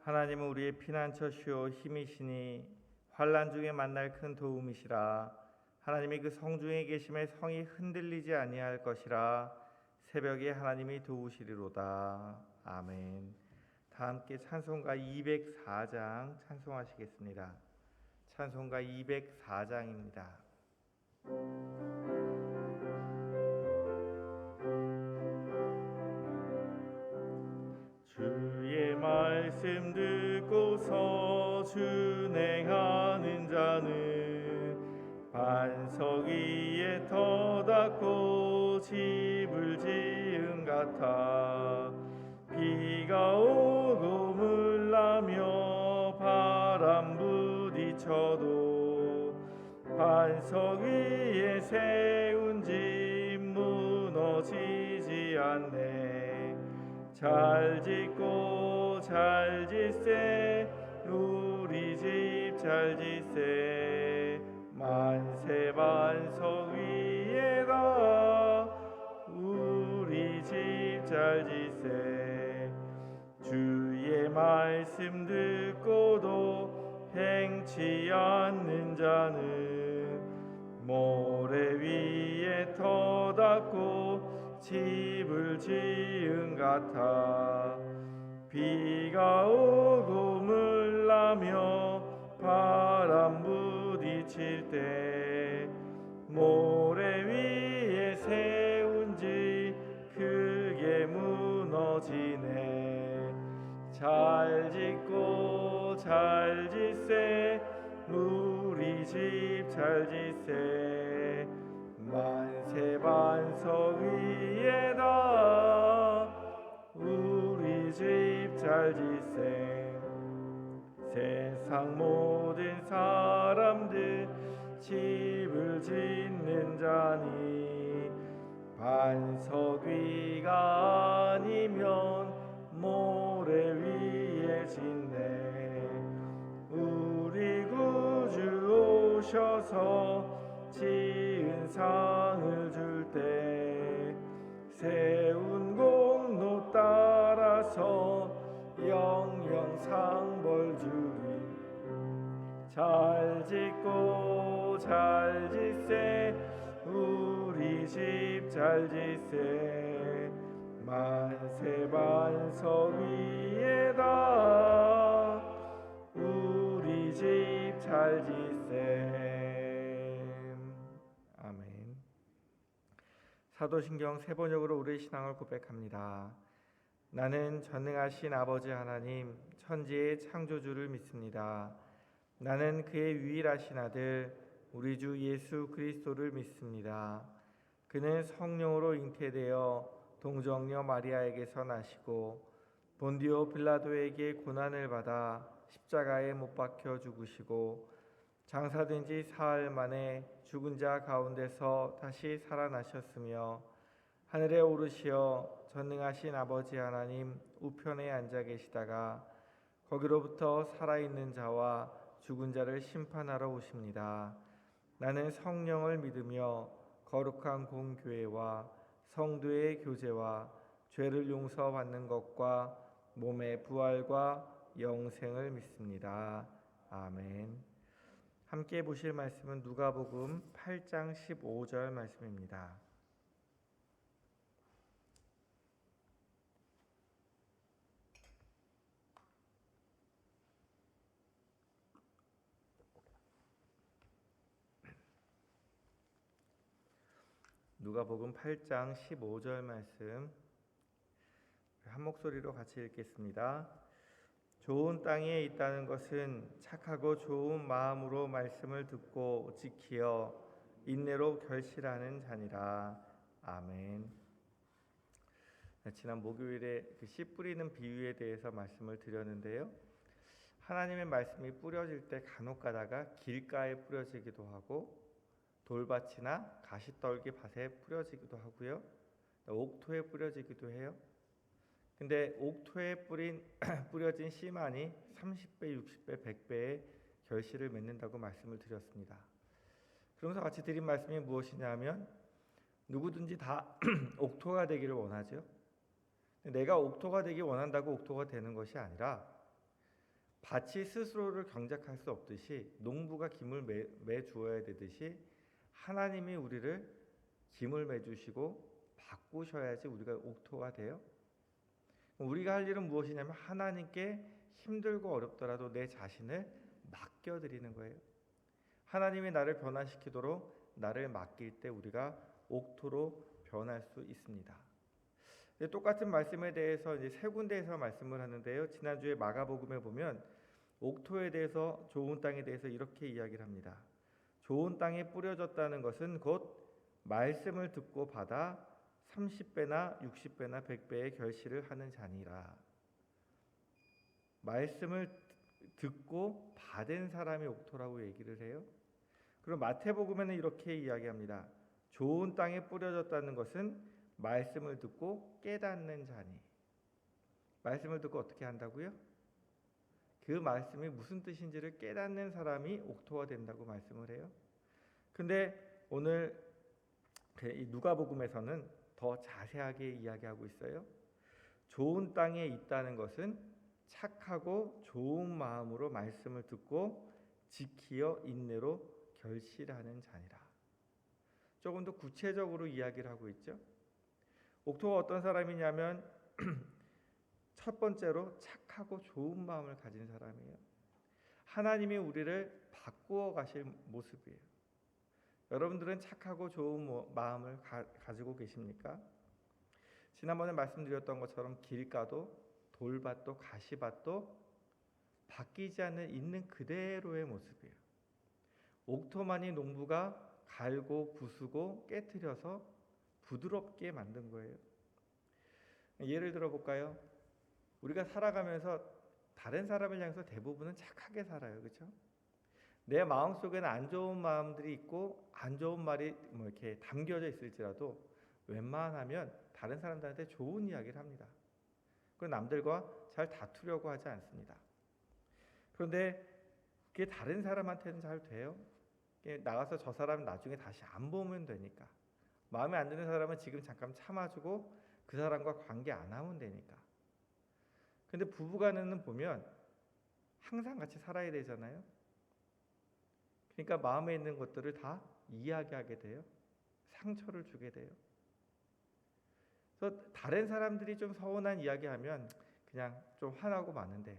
하나님은 우리의 피난처시오 힘이시니 환난 중에 만날 큰 도움이시라. 하나님이 그 성중에 계심에 성이 흔들리지 아니할 것이라. 새벽에 하나님이 도우시리로다. 아멘. 다 함께 찬송가 204장 찬송하시겠습니다. 찬송가 204장입니다. 주의 말씀 듣고서 준행하는 자는 반석 위에 터닫고 집을 지은 같아. 비가 오고 물나며 바람 부딪혀도 반석 위에 세운 집 무너지지 않네. 잘 짓고 잘 짓세 우리 집 잘 짓세. 만세 반석 위에다 우리 집 잘 짓세. 주의 말씀 듣고도 행치 않는 자는 모래 위에 터닫고 집을 지은 같아. 비가 오고 물나며 바람 부딪힐 때 모래 위에 세운 집 크게 무너지네. 잘 짓고 잘 짓세 우리 집 잘 짓세. 만세 반석 위에다 우리 집 잘 짓세. 세상 모든 사람들 집을 짓는 자니 반석 위가 아니면 모래 위에 짓네. 우리 구주 오셔서 지은 상을 줄 때 세운 공로 따라서 영영 상벌 주리. 잘 짓고 잘 짓세 우리 집 잘 짓세. 만세 반석 위에다 우리 집 잘 짓세. 아멘. 사도신경 세 번역으로 우리의 신앙을 고백합니다. 나는 전능하신 아버지 하나님 천지의 창조주를 믿습니다. 나는 그의 유일하신 아들 우리 주 예수 그리스도를 믿습니다. 그는 성령으로 잉태되어 동정녀 마리아에게서 나시고 본디오 빌라도에게 고난을 받아 십자가에 못 박혀 죽으시고 장사된 지 사흘 만에 죽은 자 가운데서 다시 살아나셨으며 하늘에 오르시어 전능하신 아버지 하나님 우편에 앉아 계시다가 거기로부터 살아있는 자와 죽은 자를 심판하러 오십니다. 나는 성령을 믿으며 거룩한 공교회와 성도의 교제와 죄를 용서받는 것과 몸의 부활과 영생을 믿습니다. 아멘. 함께 보실 말씀은 누가복음 8장 15절 말씀입니다. 누가복음 8장 15절 말씀 한 목소리로 같이 읽겠습니다. 좋은 땅에 있다는 것은 착하고 좋은 마음으로 말씀을 듣고 지키어 인내로 결실하는 자니라. 아멘. 지난 목요일에 그 씨 뿌리는 비유에 대해서 말씀을 드렸는데요. 하나님의 말씀이 뿌려질 때 간혹 가다가 길가에 뿌려지기도 하고 돌밭이나 가시떨기 밭에 뿌려지기도 하고요. 옥토에 뿌려지기도 해요. 근데 옥토에 뿌려진 씨만이 30배, 60배, 100배의 결실을 맺는다고 말씀을 드렸습니다. 그러면서 같이 드린 말씀이 무엇이냐면 누구든지 다 옥토가 되기를 원하죠. 내가 옥토가 되기 원한다고 옥토가 되는 것이 아니라 밭이 스스로를 경작할 수 없듯이 농부가 김을 매 주어야 되듯이 하나님이 우리를 김을 매 주시고 바꾸셔야지 우리가 옥토가 돼요. 우리가 할 일은 무엇이냐면 하나님께 힘들고 어렵더라도 내 자신을 맡겨드리는 거예요. 하나님이 나를 변화시키도록 나를 맡길 때 우리가 옥토로 변할 수 있습니다. 똑같은 말씀에 대해서 이제 세 군데에서 말씀을 하는데요. 지난주에 마가복음에 보면 옥토에 대해서, 좋은 땅에 대해서 이렇게 이야기를 합니다. 좋은 땅에 뿌려졌다는 것은 곧 말씀을 듣고 받아 30배나 60배나 100배의 결실을 하는 자니라. 말씀을 듣고 받은 사람이 옥토라고 얘기를 해요. 그리고 마태복음에는 이렇게 이야기합니다. 좋은 땅에 뿌려졌다는 것은 말씀을 듣고 깨닫는 자니. 말씀을 듣고 어떻게 한다고요? 그 말씀이 무슨 뜻인지를 깨닫는 사람이 옥토가 된다고 말씀을 해요. 근데 오늘 이 누가복음에서는 더 자세하게 이야기하고 있어요. 좋은 땅에 있다는 것은 착하고 좋은 마음으로 말씀을 듣고 지키어 인내로 결실하는 자니라. 조금 더 구체적으로 이야기를 하고 있죠. 옥토가 어떤 사람이냐면 첫 번째로 착하고 좋은 마음을 가진 사람이에요. 하나님이 우리를 바꾸어 가실 모습이에요. 여러분들은 착하고 좋은 마음을 가지고 계십니까? 지난번에 말씀드렸던 것처럼 길가도 돌밭도 가시밭도 바뀌지 않는 있는 그대로의 모습이에요. 옥토만이 농부가 갈고 부수고 깨트려서 부드럽게 만든 거예요. 예를 들어 볼까요? 우리가 살아가면서 다른 사람을 향해서 대부분은 착하게 살아요. 그렇죠? 내 마음속에는 안 좋은 마음들이 있고 안 좋은 말이 이렇게 담겨져 있을지라도 웬만하면 다른 사람들한테 좋은 이야기를 합니다. 그리고 남들과 잘 다투려고 하지 않습니다. 그런데 그게 다른 사람한테는 잘 돼요. 나가서 저 사람 나중에 다시 안 보면 되니까. 마음에 안 드는 사람은 지금 잠깐 참아주고 그 사람과 관계 안 하면 되니까. 근데 부부간에는 보면 항상 같이 살아야 되잖아요. 그러니까 마음에 있는 것들을 다 이야기하게 돼요. 상처를 주게 돼요. 그래서 다른 사람들이 좀 서운한 이야기하면 그냥 좀 화나고 마는데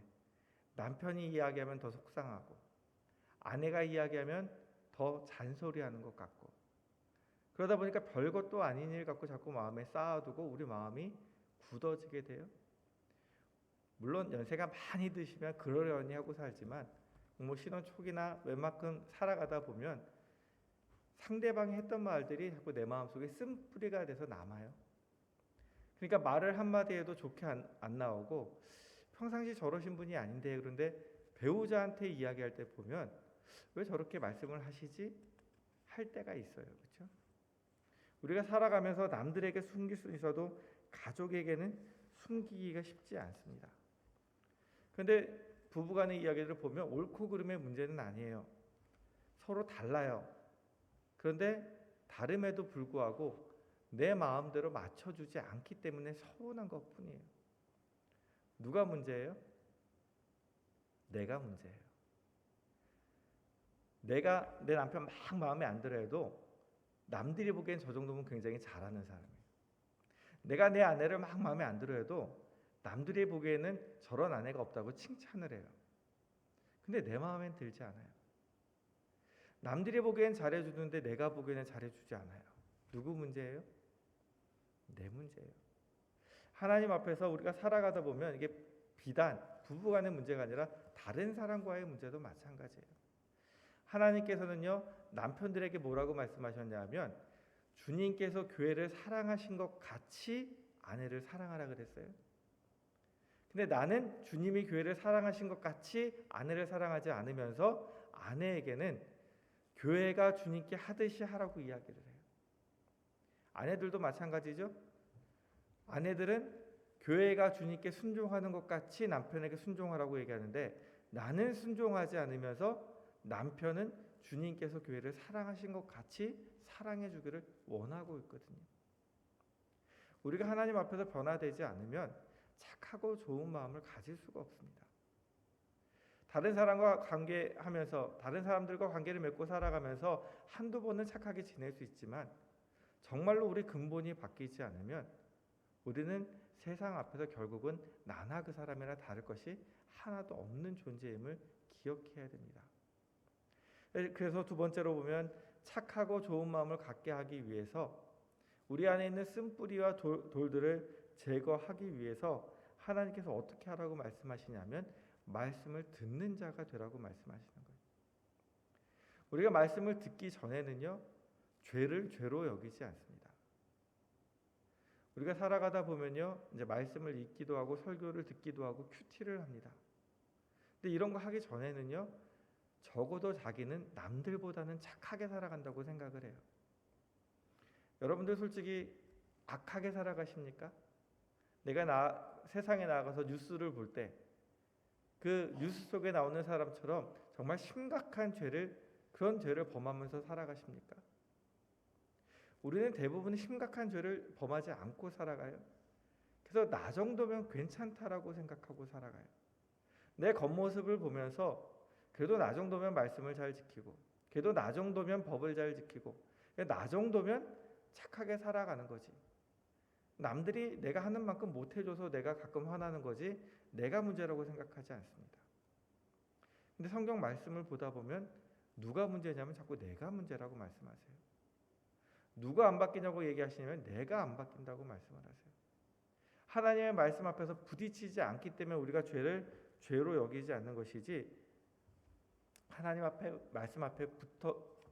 남편이 이야기하면 더 속상하고 아내가 이야기하면 더 잔소리하는 것 같고 그러다 보니까 별것도 아닌 일 갖고 자꾸 마음에 쌓아두고 우리 마음이 굳어지게 돼요. 물론 연세가 많이 드시면 그러려니 하고 살지만 신혼 초기나 웬만큼 살아가다 보면 상대방이 했던 말들이 자꾸 내 마음속에 쓴뿌리가 돼서 남아요. 그러니까 말을 한마디 해도 좋게 안 나오고 평상시 저러신 분이 아닌데 그런데 배우자한테 이야기할 때 보면 왜 저렇게 말씀을 하시지? 할 때가 있어요. 그렇죠? 우리가 살아가면서 남들에게 숨길 수 있어도 가족에게는 숨기기가 쉽지 않습니다. 그런데 부부간의 이야기를 보면 옳고 그름의 문제는 아니에요. 서로 달라요. 그런데 다름에도 불구하고 내 마음대로 맞춰주지 않기 때문에 서운한 것뿐이에요. 누가 문제예요? 내가 문제예요. 내가 내 남편 막 마음에 안 들어 해도 남들이 보기엔 저 정도면 굉장히 잘하는 사람이에요. 내가 내 아내를 막 마음에 안 들어 해도 남들이 보기에는 저런 아내가 없다고 칭찬을 해요. 근데 내 마음엔 들지 않아요. 남들이 보기엔 잘해주는데 내가 보기에는 잘해주지 않아요. 누구 문제예요? 내 문제예요. 하나님 앞에서 우리가 살아가다 보면 이게 비단 부부간의 문제가 아니라 다른 사람과의 문제도 마찬가지예요. 하나님께서는요 남편들에게 뭐라고 말씀하셨냐면 주님께서 교회를 사랑하신 것 같이 아내를 사랑하라 그랬어요. 근데 나는 주님이 교회를 사랑하신 것 같이 아내를 사랑하지 않으면서 아내에게는 교회가 주님께 하듯이 하라고 이야기를 해요. 아내들도 마찬가지죠. 아내들은 교회가 주님께 순종하는 것 같이 남편에게 순종하라고 얘기하는데 나는 순종하지 않으면서 남편은 주님께서 교회를 사랑하신 것 같이 사랑해 주기를 원하고 있거든요. 우리가 하나님 앞에서 변화되지 않으면 착하고 좋은 마음을 가질 수가 없습니다. 다른 사람과 관계하면서 다른 사람들과 관계를 맺고 살아가면서 한두 번은 착하게 지낼 수 있지만 정말로 우리 근본이 바뀌지 않으면 우리는 세상 앞에서 결국은 나나 그 사람이나 다를 것이 하나도 없는 존재임을 기억해야 됩니다. 그래서 두 번째로 보면 착하고 좋은 마음을 갖게 하기 위해서 우리 안에 있는 쓴뿌리와 돌들을 제거하기 위해서 하나님께서 어떻게 하라고 말씀하시냐면 말씀을 듣는 자가 되라고 말씀하시는 거예요. 우리가 말씀을 듣기 전에는요, 죄를 죄로 여기지 않습니다. 우리가 살아가다 보면요, 이제 말씀을 읽기도 하고 설교를 듣기도 하고 큐티를 합니다. 근데 이런 거 하기 전에는요, 적어도 자기는 남들보다는 착하게 살아간다고 생각을 해요. 여러분들 솔직히 악하게 살아가십니까? 내가 세상에 나가서 뉴스를 볼 때 그 뉴스 속에 나오는 사람처럼 정말 심각한 그런 죄를 범하면서 살아가십니까? 우리는 대부분 심각한 죄를 범하지 않고 살아가요. 그래서 나 정도면 괜찮다라고 생각하고 살아가요. 내 겉모습을 보면서 그래도 나 정도면 말씀을 잘 지키고, 그래도 나 정도면 법을 잘 지키고, 나 정도면 착하게 살아가는 거지. 남들이 내가 하는 만큼 못해줘서 내가 가끔 화나는 거지 내가 문제라고 생각하지 않습니다. 근데 성경 말씀을 보다 보면 누가 문제냐면 자꾸 내가 문제라고 말씀하세요. 누가 안 바뀌냐고 얘기하시냐면 내가 안 바뀐다고 말씀을 하세요. 하나님의 말씀 앞에서 부딪히지 않기 때문에 우리가 죄를 죄로 여기지 않는 것이지, 하나님 앞에 말씀 앞에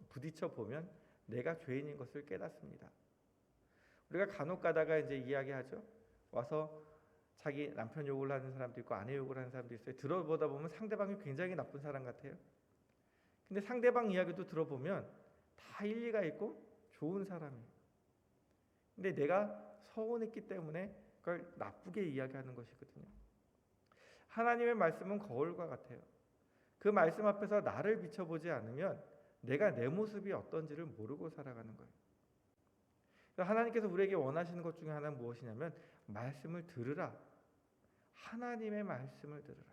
부딪혀 보면 내가 죄인인 것을 깨닫습니다. 우리가 간혹 가다가 이제 이야기하죠. 와서 자기 남편 욕을 하는 사람도 있고 아내 욕을 하는 사람도 있어요. 들어보다 보면 상대방이 굉장히 나쁜 사람 같아요. 근데 상대방 이야기도 들어보면 다 일리가 있고 좋은 사람이에요. 근데 내가 서운했기 때문에 그걸 나쁘게 이야기하는 것이거든요. 하나님의 말씀은 거울과 같아요. 그 말씀 앞에서 나를 비춰보지 않으면 내가 내 모습이 어떤지를 모르고 살아가는 거예요. 하나님께서 우리에게 원하시는 것 중에 하나는 무엇이냐면 말씀을 들으라. 하나님의 말씀을 들으라.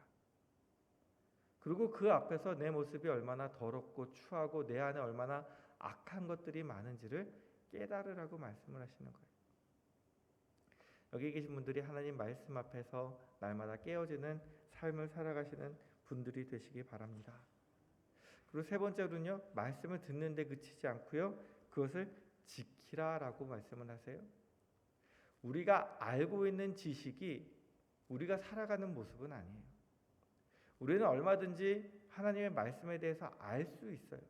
그리고 그 앞에서 내 모습이 얼마나 더럽고 추하고 내 안에 얼마나 악한 것들이 많은지를 깨달으라고 말씀을 하시는 거예요. 여기 계신 분들이 하나님 말씀 앞에서 날마다 깨어지는 삶을 살아가시는 분들이 되시기 바랍니다. 그리고 세 번째로는요, 말씀을 듣는데 그치지 않고요, 그것을 지키라라고 말씀을 하세요. 우리가 알고 있는 지식이 우리가 살아가는 모습은 아니에요. 우리는 얼마든지 하나님의 말씀에 대해서 알 수 있어요.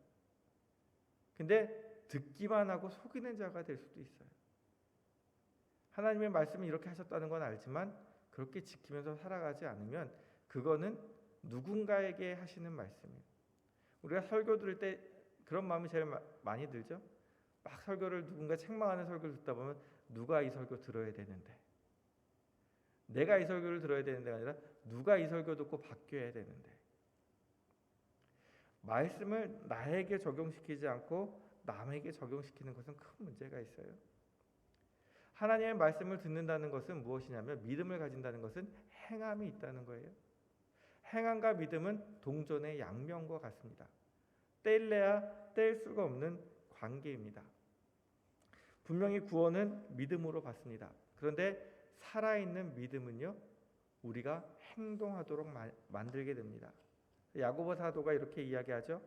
근데 듣기만 하고 속이는 자가 될 수도 있어요. 하나님의 말씀이 이렇게 하셨다는 건 알지만 그렇게 지키면서 살아가지 않으면 그거는 누군가에게 하시는 말씀이에요. 우리가 설교 들을 때 그런 마음이 제일 많이 들죠. 막 설교를 누군가 책망하는 설교를 듣다 보면 누가 이 설교 들어야 되는데, 내가 이 설교를 들어야 되는 데가 아니라 누가 이 설교 듣고 바뀌어야 되는데, 말씀을 나에게 적용시키지 않고 남에게 적용시키는 것은 큰 문제가 있어요. 하나님의 말씀을 듣는다는 것은 무엇이냐면, 믿음을 가진다는 것은 행함이 있다는 거예요. 행함과 믿음은 동전의 양면과 같습니다. 뗄래야 뗄 수가 없는 관계입니다. 분명히 구원은 믿음으로 받습니다. 그런데 살아있는 믿음은요, 우리가 행동하도록 만들게 됩니다. 야고보 사도가 이렇게 이야기하죠.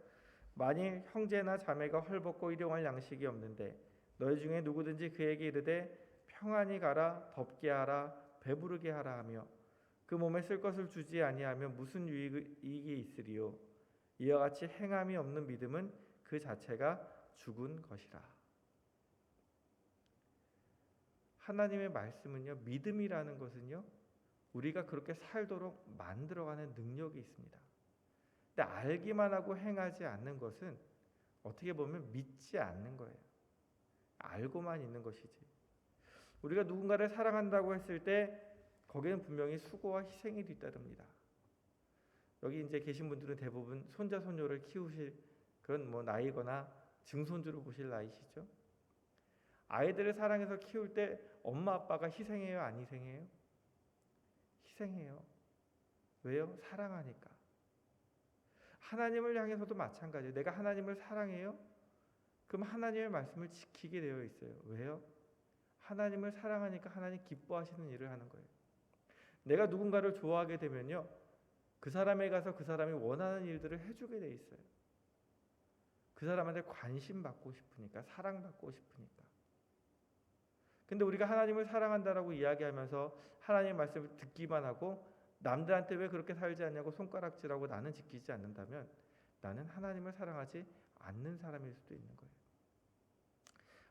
만일 형제나 자매가 헐벗고 일용할 양식이 없는데 너희 중에 누구든지 그에게 이르되 평안히 가라, 덥게 하라, 배부르게 하라 하며 그 몸에 쓸 것을 주지 아니하면 무슨 이익이 있으리요. 이와 같이 행함이 없는 믿음은 그 자체가 죽은 것이라. 하나님의 말씀은요, 믿음이라는 것은요, 우리가 그렇게 살도록 만들어가는 능력이 있습니다. 근데 알기만 하고 행하지 않는 것은 어떻게 보면 믿지 않는 거예요. 알고만 있는 것이지. 우리가 누군가를 사랑한다고 했을 때 거기에는 분명히 수고와 희생이 뒤따릅니다. 여기 이제 계신 분들은 대부분 손자 손녀를 키우실 그런 나이거나 증손주를 보실 나이시죠. 아이들을 사랑해서 키울 때 엄마 아빠가 희생해요, 안 희생해요? 희생해요. 왜요? 사랑하니까. 하나님을 향해서도 마찬가지예요. 내가 하나님을 사랑해요? 그럼 하나님의 말씀을 지키게 되어 있어요. 왜요? 하나님을 사랑하니까 하나님 기뻐하시는 일을 하는 거예요. 내가 누군가를 좋아하게 되면요, 그 사람에 가서 그 사람이 원하는 일들을 해주게 돼 있어요. 그 사람한테 관심 받고 싶으니까, 사랑받고 싶으니까. 근데 우리가 하나님을 사랑한다라고 이야기하면서 하나님의 말씀을 듣기만 하고 남들한테 왜 그렇게 살지 않냐고 손가락질하고 나는 지키지 않는다면 나는 하나님을 사랑하지 않는 사람일 수도 있는 거예요.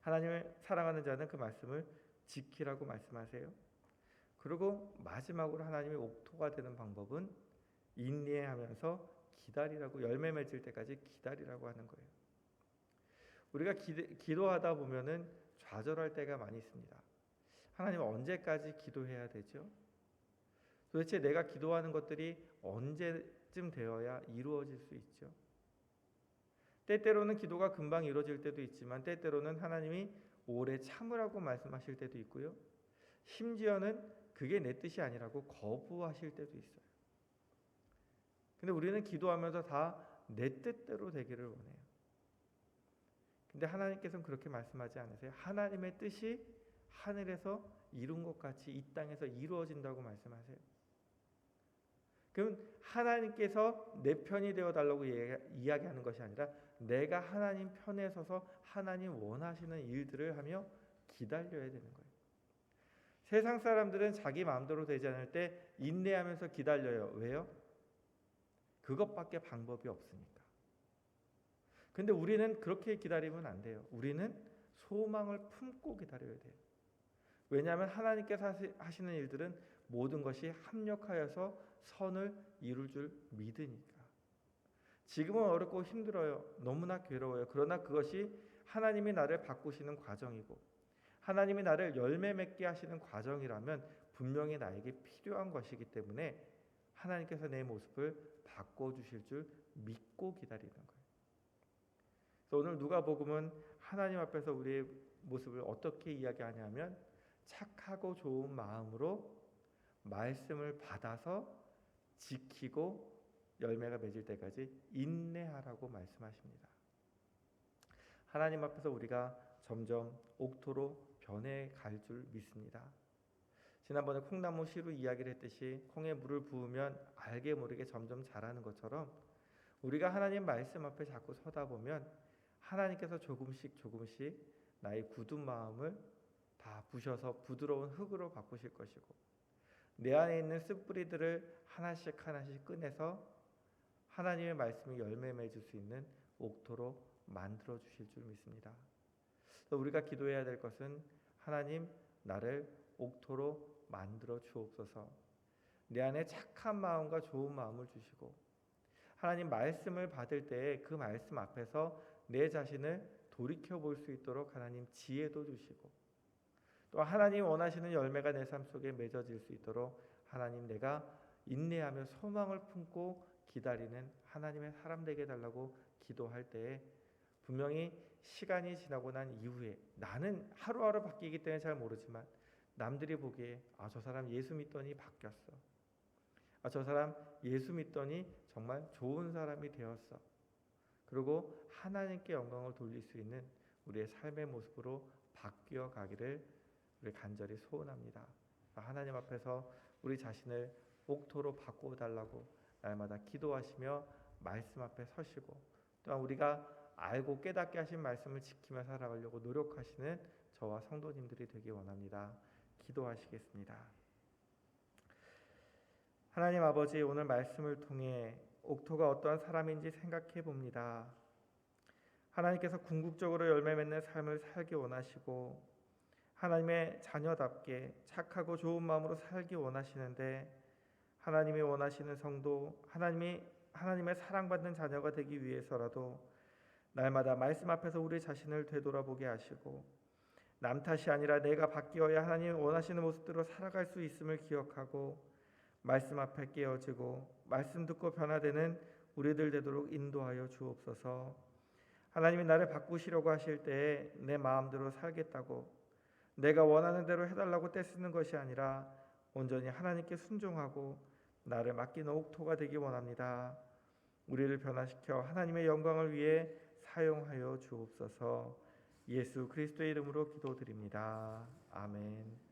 하나님을 사랑하는 자는 그 말씀을 지키라고 말씀하세요. 그리고 마지막으로 하나님의 옥토가 되는 방법은 인내하면서 기다리라고, 열매 맺을 때까지 기다리라고 하는 거예요. 우리가 기도하다 보면은 좌절할 때가 많이 있습니다. 하나님 언제까지 기도해야 되죠? 도대체 내가 기도하는 것들이 언제쯤 되어야 이루어질 수 있죠? 때때로는 기도가 금방 이루어질 때도 있지만 때때로는 하나님이 오래 참으라고 말씀하실 때도 있고요. 심지어는 그게 내 뜻이 아니라고 거부하실 때도 있어요. 근데 우리는 기도하면서 다 내 뜻대로 되기를 원해요. 근데 하나님께서는 그렇게 말씀하지 않으세요. 하나님의 뜻이 하늘에서 이룬 것 같이 이 땅에서 이루어진다고 말씀하세요. 그럼 하나님께서 내 편이 되어달라고 이야기하는 것이 아니라 내가 하나님 편에 서서 하나님 원하시는 일들을 하며 기다려야 되는 거예요. 세상 사람들은 자기 마음대로 되지 않을 때 인내하면서 기다려요. 왜요? 그것밖에 방법이 없으니까. 근데 우리는 그렇게 기다리면 안 돼요. 우리는 소망을 품고 기다려야 돼요. 왜냐하면 하나님께서 하시는 일들은 모든 것이 합력하여서 선을 이룰 줄 믿으니까. 지금은 어렵고 힘들어요. 너무나 괴로워요. 그러나 그것이 하나님이 나를 바꾸시는 과정이고 하나님이 나를 열매 맺게 하시는 과정이라면 분명히 나에게 필요한 것이기 때문에 하나님께서 내 모습을 바꿔주실 줄 믿고 기다리는 거예요. 그래서 오늘 누가복음은 하나님 앞에서 우리의 모습을 어떻게 이야기하냐면 착하고 좋은 마음으로 말씀을 받아서 지키고 열매가 맺을 때까지 인내하라고 말씀하십니다. 하나님 앞에서 우리가 점점 옥토로 변해갈 줄 믿습니다. 지난번에 콩나무 씨로 이야기를 했듯이 콩에 물을 부으면 알게 모르게 점점 자라는 것처럼 우리가 하나님 말씀 앞에 자꾸 서다 보면 하나님께서 조금씩 나의 굳은 마음을 다 부셔서 부드러운 흙으로 바꾸실 것이고 내 안에 있는 쓴뿌리들을 하나씩 꺼내서 하나님의 말씀이 열매 맺을 수 있는 옥토로 만들어 주실 줄 믿습니다. 그래서 우리가 기도해야 될 것은 하나님 나를 옥토로 만들어 주옵소서. 내 안에 착한 마음과 좋은 마음을 주시고 하나님 말씀을 받을 때에 그 말씀 앞에서 내 자신을 돌이켜 볼 수 있도록 하나님 지혜도 주시고 또 하나님 원하시는 열매가 내 삶 속에 맺어질 수 있도록 하나님 내가 인내하며 소망을 품고 기다리는 하나님의 사람 되게 해달라고 기도할 때에 분명히 시간이 지나고 난 이후에 나는 하루하루 바뀌기 때문에 잘 모르지만 남들이 보기에 저 사람 예수 믿더니 바뀌었어. 저 사람 예수 믿더니 정말 좋은 사람이 되었어. 그리고 하나님께 영광을 돌릴 수 있는 우리의 삶의 모습으로 바뀌어 가기를 우리 간절히 소원합니다. 하나님 앞에서 우리 자신을 옥토로 바꿔달라고 날마다 기도하시며 말씀 앞에 서시고 또한 우리가 알고 깨닫게 하신 말씀을 지키며 살아가려고 노력하시는 저와 성도님들이 되기 원합니다. 기도하시겠습니다. 하나님 아버지, 오늘 말씀을 통해 옥토가 어떠한 사람인지 생각해 봅니다. 하나님께서 궁극적으로 열매 맺는 삶을 살기 원하시고 하나님의 자녀답게 착하고 좋은 마음으로 살기 원하시는데 하나님이 원하시는 성도, 하나님의 사랑받는 자녀가 되기 위해서라도 날마다 말씀 앞에서 우리 자신을 되돌아보게 하시고 남 탓이 아니라 내가 바뀌어야 하나님이 원하시는 모습대로 살아갈 수 있음을 기억하고 말씀 앞에 깨어지고 말씀 듣고 변화되는 우리들 되도록 인도하여 주옵소서. 하나님이 나를 바꾸시려고 하실 때에 내 마음대로 살겠다고 내가 원하는 대로 해달라고 떼쓰는 것이 아니라 온전히 하나님께 순종하고 나를 맡기는 옥토가 되기 원합니다. 우리를 변화시켜 하나님의 영광을 위해 사용하여 주옵소서. 예수 그리스도의 이름으로 기도드립니다. 아멘.